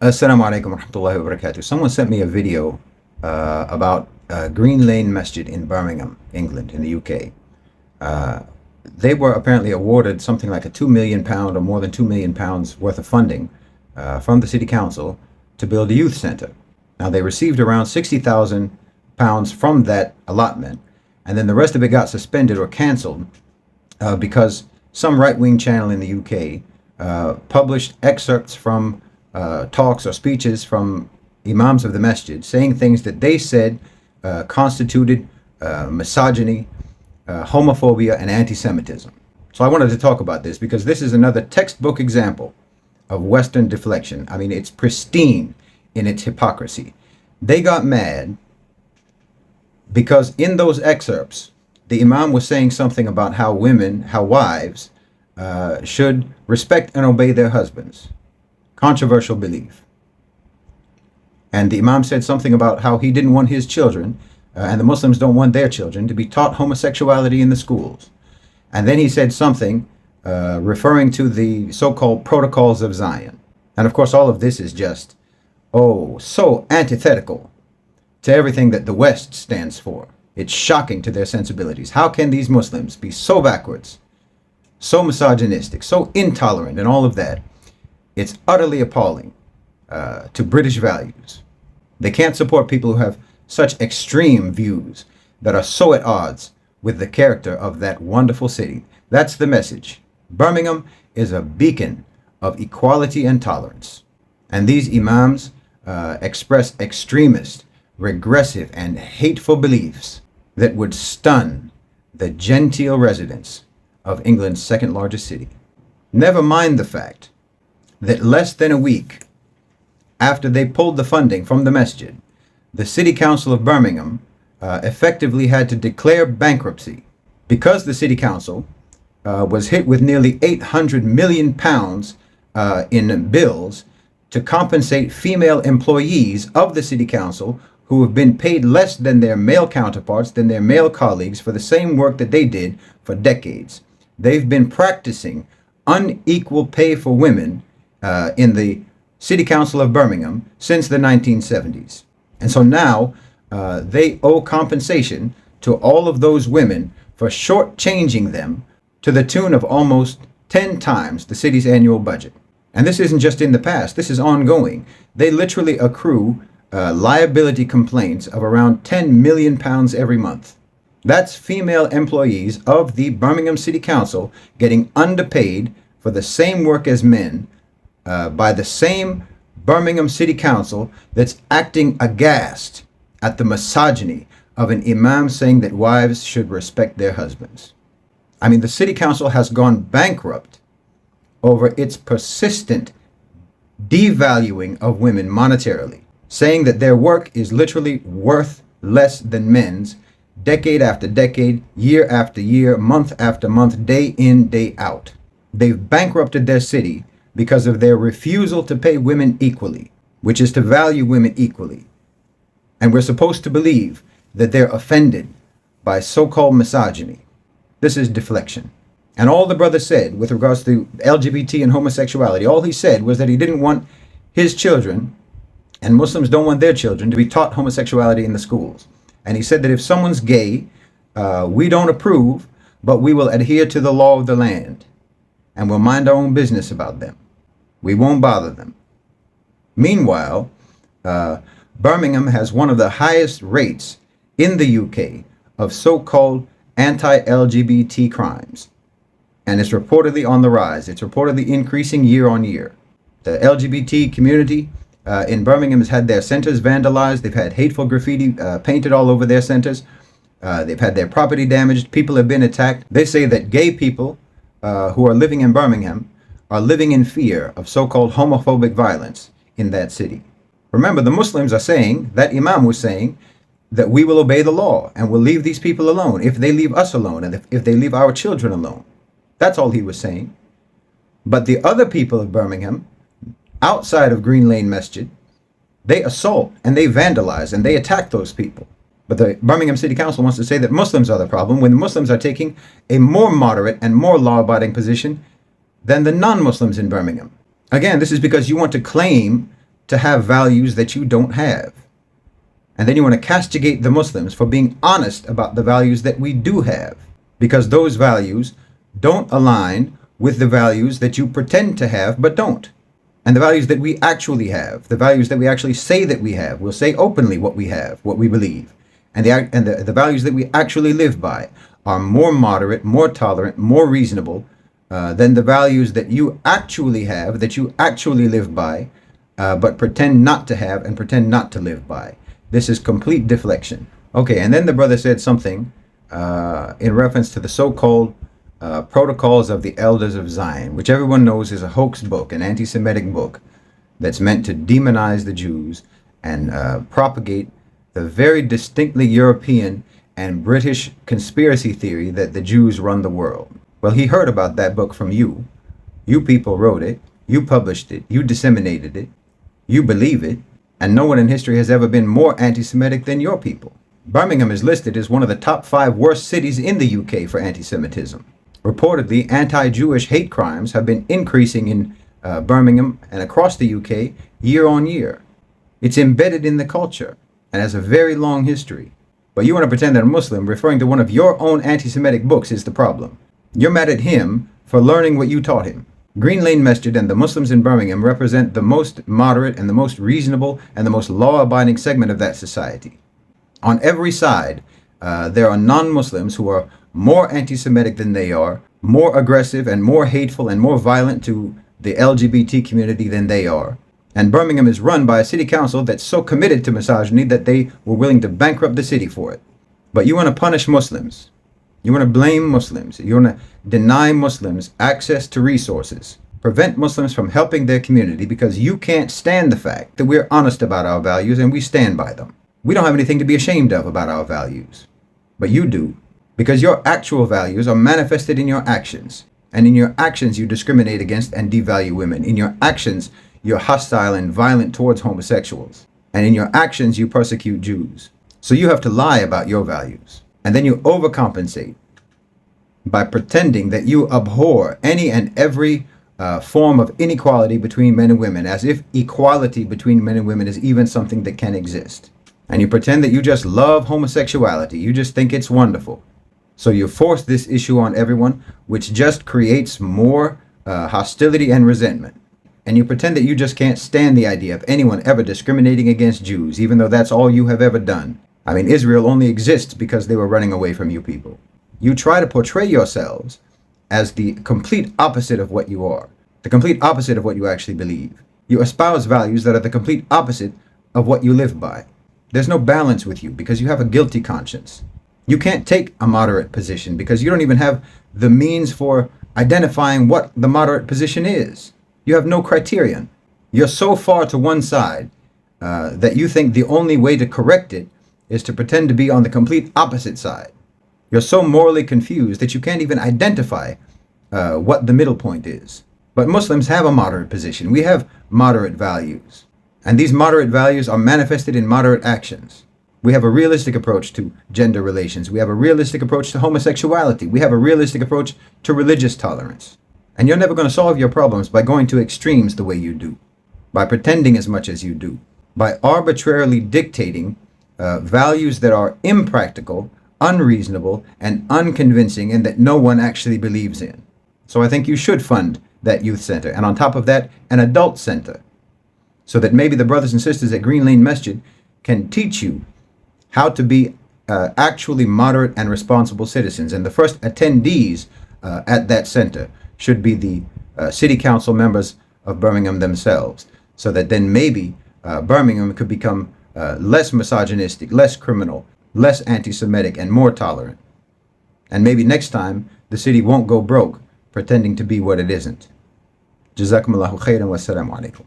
Assalamu alaikum warahmatullahi wabarakatuh. Someone sent me a video about Green Lane Masjid in Birmingham, England, in the UK. They were apparently awarded something like a £2 million or more than £2 million worth of funding from the city council to build a youth centre. Now they received around £60,000 from that allotment, and then the rest of it got suspended or cancelled because some right-wing channel in the UK published excerpts from talks or speeches from imams of the masjid saying things that they said constituted misogyny, homophobia, and anti-Semitism. So I wanted to talk about this because this is another textbook example of Western deflection. I mean, it's pristine in its hypocrisy. They got mad because in those excerpts, the imam was saying something about how wives should respect and obey their husbands. Controversial belief. And the imam said something about how he didn't want his children, and the Muslims don't want their children, to be taught homosexuality in the schools. And then he said something referring to the so-called protocols of Zion. And of course, all of this is just, so antithetical to everything that the West stands for. It's shocking to their sensibilities. How can these Muslims be so backwards, so misogynistic, so intolerant, and all of that? It's utterly appalling to British values. They can't support people who have such extreme views that are so at odds with the character of that wonderful city. That's the message. Birmingham is a beacon of equality and tolerance. And these imams express extremist, regressive, and hateful beliefs that would stun the genteel residents of England's second largest city. Never mind the fact that less than a week after they pulled the funding from the masjid, the City Council of Birmingham effectively had to declare bankruptcy because the City Council was hit with nearly £800 million in bills to compensate female employees of the City Council who have been paid less than their male counterparts, than their male colleagues, for the same work that they did for decades. They've been practicing unequal pay for women in the City Council of Birmingham since the 1970s. And so now they owe compensation to all of those women for shortchanging them to the tune of almost 10 times the city's annual budget. And this isn't just in the past, this is ongoing. They literally accrue liability complaints of around £10 million every month. That's female employees of the Birmingham City Council getting underpaid for the same work as men by the same Birmingham City Council that's acting aghast at the misogyny of an imam saying that wives should respect their husbands. I mean, the City Council has gone bankrupt over its persistent devaluing of women monetarily, saying that their work is literally worth less than men's, decade after decade, year after year, month after month, day in, day out. They've bankrupted their city because of their refusal to pay women equally, which is to value women equally. And we're supposed to believe that they're offended by so-called misogyny. This is deflection. And all the brother said with regards to LGBT and homosexuality, all he said was that he didn't want his children, and Muslims don't want their children, to be taught homosexuality in the schools. And he said that if someone's gay, we don't approve, but we will adhere to the law of the land, and we'll mind our own business about them. We won't bother them. Meanwhile, Birmingham has one of the highest rates in the UK of so-called anti-LGBT crimes. And it's reportedly on the rise. It's reportedly increasing year on year. The LGBT community in Birmingham has had their centers vandalized. They've had hateful graffiti painted all over their centers. They've had their property damaged. People have been attacked. They say that gay people who are living in Birmingham are living in fear of so-called homophobic violence in that city. Remember, the Muslims are saying, that imam was saying, that we will obey the law and we'll leave these people alone if they leave us alone and if they leave our children alone. That's all he was saying. But the other people of Birmingham, outside of Green Lane Masjid, they assault and they vandalize and they attack those people. But the Birmingham City Council wants to say that Muslims are the problem when the Muslims are taking a more moderate and more law-abiding position than the non-Muslims in Birmingham. Again, this is because you want to claim to have values that you don't have. And then you want to castigate the Muslims for being honest about the values that we do have, because those values don't align with the values that you pretend to have but don't. And the values that we actually have, the values that we actually say that we have, we'll say openly what we have, what we believe. And the values that we actually live by are more moderate, more tolerant, more reasonable than the values that you actually have, that you actually live by, but pretend not to have and pretend not to live by. This is complete deflection. Okay, and then the brother said something in reference to the so-called Protocols of the Elders of Zion, which everyone knows is a hoax book, an anti-Semitic book that's meant to demonize the Jews and propagate the very distinctly European and British conspiracy theory that the Jews run the world. Well, he heard about that book from you. You people wrote it, you published it, you disseminated it, you believe it, and no one in history has ever been more anti-Semitic than your people. Birmingham is listed as one of the top 5 worst cities in the UK for anti-Semitism. Reportedly, anti-Jewish hate crimes have been increasing in Birmingham and across the UK year on year. It's embedded in the culture and has a very long history. But you want to pretend that a Muslim referring to one of your own anti-Semitic books is the problem. You're mad at him for learning what you taught him. Green Lane Masjid and the Muslims in Birmingham represent the most moderate and the most reasonable and the most law-abiding segment of that society. On every side, there are non-Muslims who are more anti-Semitic than they are, more aggressive and more hateful and more violent to the LGBT community than they are. And Birmingham is run by a city council that's so committed to misogyny that they were willing to bankrupt the city for it. But you want to punish Muslims. You want to blame Muslims. You want to deny Muslims access to resources. Prevent Muslims from helping their community because you can't stand the fact that we're honest about our values and we stand by them. We don't have anything to be ashamed of about our values. But you do. Because your actual values are manifested in your actions. And in your actions, you discriminate against and devalue women. In your actions, you're hostile and violent towards homosexuals. And in your actions, you persecute Jews. So you have to lie about your values. And then you overcompensate by pretending that you abhor any and every form of inequality between men and women, as if equality between men and women is even something that can exist. And you pretend that you just love homosexuality. You just think it's wonderful. So you force this issue on everyone, which just creates more hostility and resentment. And you pretend that you just can't stand the idea of anyone ever discriminating against Jews, even though that's all you have ever done. I mean, Israel only exists because they were running away from you people. You try to portray yourselves as the complete opposite of what you are, the complete opposite of what you actually believe. You espouse values that are the complete opposite of what you live by. There's no balance with you because you have a guilty conscience. You can't take a moderate position because you don't even have the means for identifying what the moderate position is. You have no criterion. You're so far to one side that you think the only way to correct it is to pretend to be on the complete opposite side. You're so morally confused that you can't even identify what the middle point is. But Muslims have a moderate position. We have moderate values. And these moderate values are manifested in moderate actions. We have a realistic approach to gender relations. We have a realistic approach to homosexuality. We have a realistic approach to religious tolerance. And you're never going to solve your problems by going to extremes the way you do, by pretending as much as you do, by arbitrarily dictating values that are impractical, unreasonable, and unconvincing, and that no one actually believes in. So I think you should fund that youth center, and on top of that, an adult center, so that maybe the brothers and sisters at Green Lane Masjid can teach you how to be actually moderate and responsible citizens. And the first attendees at that center should be the city council members of Birmingham themselves, so that then maybe Birmingham could become less misogynistic, less criminal, less anti-Semitic, and more tolerant. And maybe next time the city won't go broke pretending to be what it isn't. Jazakumullahu khairan wa assalamu alaikum.